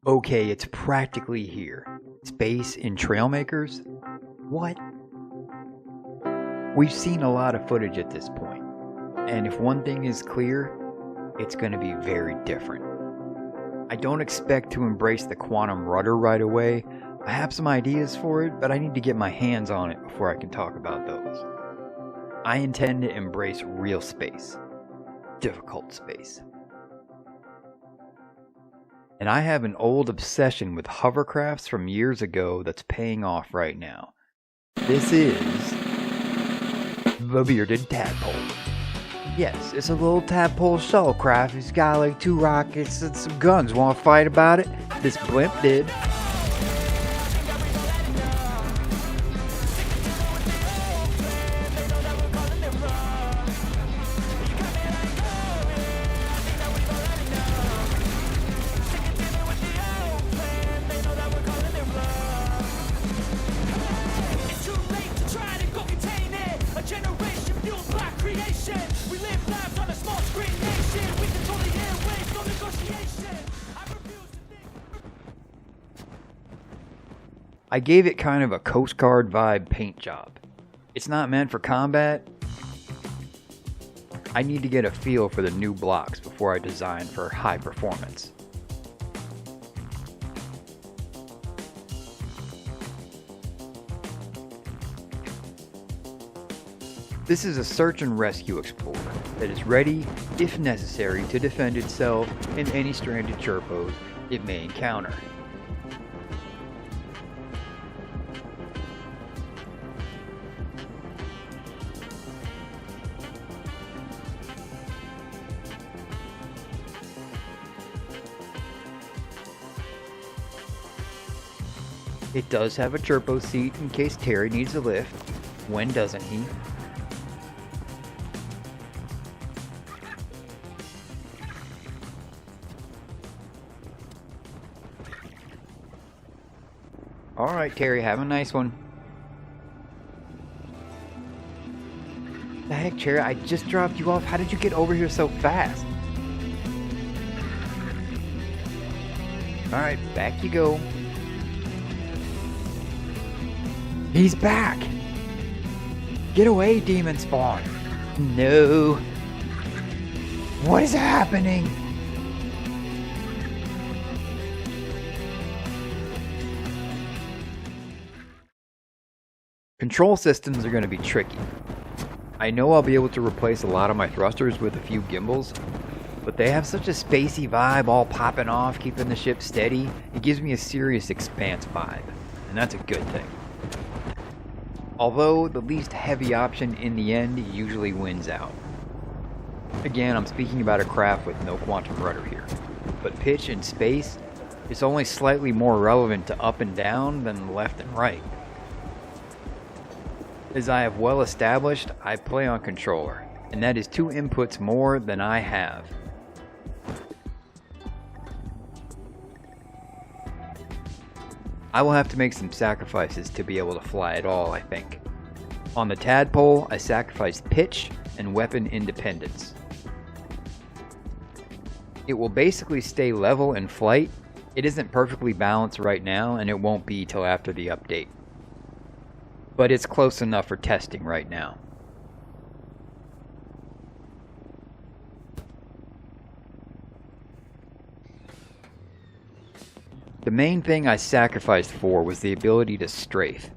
Okay, it's practically here. Space in Trailmakers? What? We've seen a lot of footage at this point, and if one thing is clear, it's going to be very different. I don't expect to embrace the quantum rudder right away. I have some ideas for it, but I need to get my hands on it before I can talk about those. I intend to embrace real space. Difficult space. And I have an old obsession with hovercrafts from years ago that's paying off right now. This is the Bearded Tadpole. Yes, it's a little tadpole shuttlecraft. He's got like 2 rockets and some guns. Want to fight about it? This blimp did. I gave it kind of a Coast Guard vibe paint job. It's not meant for combat. I need to get a feel for the new blocks before I design for high performance. This is a search and rescue explorer that is ready, if necessary, to defend itself and any stranded Chirpos it may encounter. It does have a Chirpo seat in case Terry needs a lift. When doesn't he? Alright, Terry, have a nice one. The heck, Terry, I just dropped you off. How did you get over here so fast? Alright, back you go. He's back! Get away, demon spawn! No! What is happening? Control systems are going to be tricky. I know I'll be able to replace a lot of my thrusters with a few gimbals, but they have such a spacey vibe, all popping off, keeping the ship steady. It gives me a serious Expanse vibe, and that's a good thing. Although the least heavy option in the end usually wins out. Again, I'm speaking about a craft with no quantum rudder here, but pitch in space is only slightly more relevant to up and down than left and right. As I have well established, I play on controller, and that is 2 inputs more than I have. I will have to make some sacrifices to be able to fly at all, I think. On the Tadpole, I sacrificed pitch and weapon independence. It will basically stay level in flight. It isn't perfectly balanced right now, and it won't be till after the update. But it's close enough for testing right now. The main thing I sacrificed for was the ability to strafe.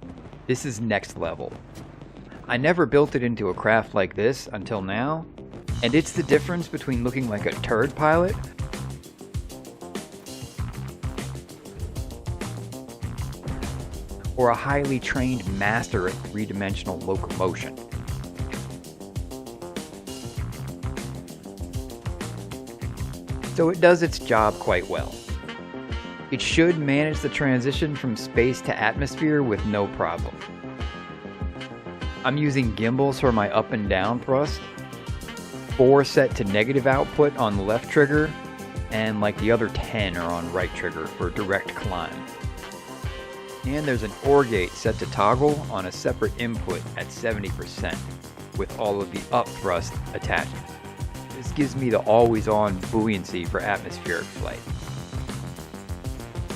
This is next level. I never built it into a craft like this until now, and it's the difference between looking like a turd pilot or a highly trained master at 3-dimensional locomotion. So it does its job quite well. It should manage the transition from space to atmosphere with no problem. I'm using gimbals for my up and down thrust, 4 set to negative output on the left trigger, and like the other 10 are on right trigger for direct climb. And there's an OR gate set to toggle on a separate input at 70% with all of the up thrust attached. This gives me the always-on buoyancy for atmospheric flight.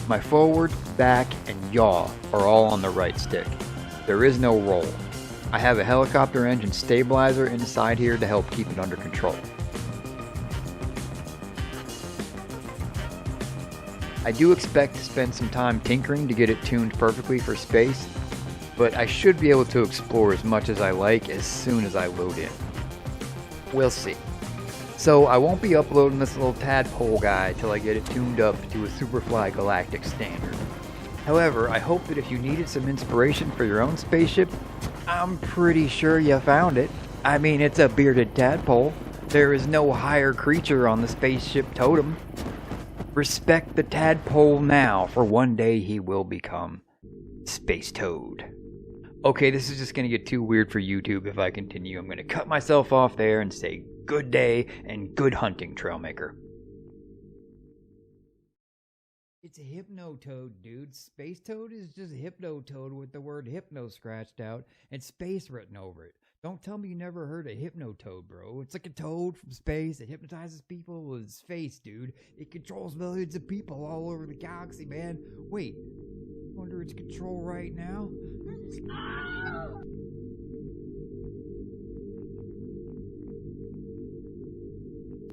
My forward, back, and yaw are all on the right stick. There is no roll. I have a helicopter engine stabilizer inside here to help keep it under control. I do expect to spend some time tinkering to get it tuned perfectly for space, but I should be able to explore as much as I like as soon as I load in. We'll see. So I won't be uploading this little tadpole guy till I get it tuned up to a Superfly Galactic standard. However, I hope that if you needed some inspiration for your own spaceship, I'm pretty sure you found it. I mean, it's a bearded tadpole. There is no higher creature on the spaceship totem. Respect the tadpole now, for one day he will become Space Toad. Okay, this is just going to get too weird for YouTube if I continue. I'm going to cut myself off there and say good day and good hunting, Trailmaker. It's a Hypnotoad, dude. Space Toad is just Hypnotoad with the word hypno scratched out and space written over it. Don't tell me you never heard of Hypnotoad, bro. It's like a toad from space that hypnotizes people with its face, dude. It controls millions of people all over the galaxy, man. Wait, under its control right now?